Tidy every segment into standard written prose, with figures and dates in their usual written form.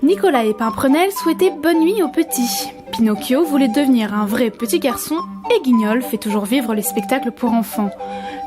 Nicolas et Pimprenel souhaitaient bonne nuit aux petits. Pinocchio voulait devenir un vrai petit garçon et Guignol fait toujours vivre les spectacles pour enfants.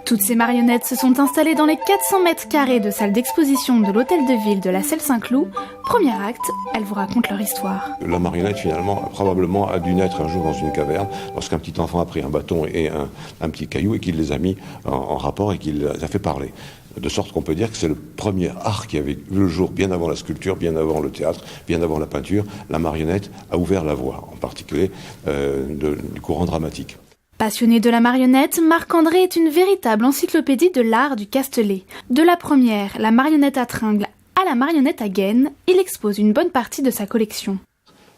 Toutes ces marionnettes se sont installées dans les 400 mètres carrés de salle d'exposition de l'hôtel de ville de la Selle-Saint-Cloud. Premier acte, elles vous racontent leur histoire. La marionnette, finalement, probablement a dû naître un jour dans une caverne, lorsqu'un petit enfant a pris un bâton et un petit caillou et qu'il les a mis en rapport et qu'il les a fait parler. De sorte qu'on peut dire que c'est le premier art qui avait vu le jour, bien avant la sculpture, bien avant le théâtre, bien avant la peinture. La marionnette a ouvert la voie, en particulier du courant dramatique. Passionné de la marionnette, Marc-André est une véritable encyclopédie de l'art du Castellet. De la première, la marionnette à tringle, à la marionnette à gaine, il expose une bonne partie de sa collection.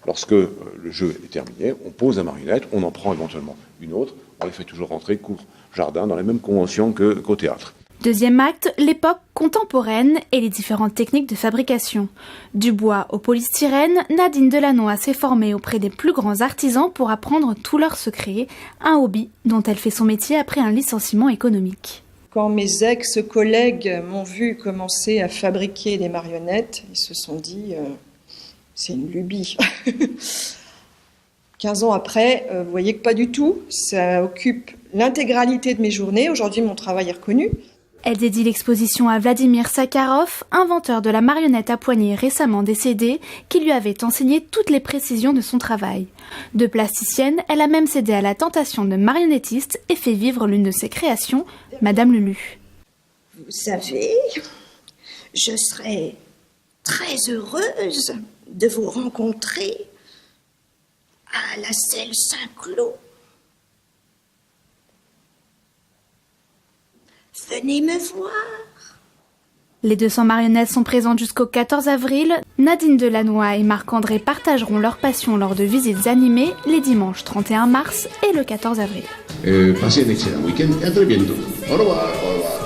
Lorsque le jeu est terminé, on pose la marionnette, on en prend éventuellement une autre, on les fait toujours rentrer cour, jardin, dans les mêmes conventions qu'au théâtre. Deuxième acte, l'époque contemporaine et les différentes techniques de fabrication. Du bois au polystyrène, Nadine Delannoy s'est formée auprès des plus grands artisans pour apprendre tous leurs secrets, un hobby dont elle fait son métier après un licenciement économique. Quand mes ex-collègues m'ont vu commencer à fabriquer des marionnettes, ils se sont dit c'est une lubie. 15 ans après, vous voyez que pas du tout, ça occupe l'intégralité de mes journées. Aujourd'hui, mon travail est reconnu. Elle dédie l'exposition à Vladimir Sakharov, inventeur de la marionnette à poignée récemment décédé, qui lui avait enseigné toutes les précisions de son travail. De plasticienne, elle a même cédé à la tentation de marionnettiste et fait vivre l'une de ses créations, Madame Lulu. Vous savez, je serais très heureuse de vous rencontrer à la Selle-Saint-Cloud. Venez me voir. Les 200 marionnettes sont présentes jusqu'au 14 avril. Nadine Delannoy et Marc-André partageront leur passion lors de visites animées les dimanches 31 mars et le 14 avril. Passez un excellent week-end et à très bientôt. Au revoir.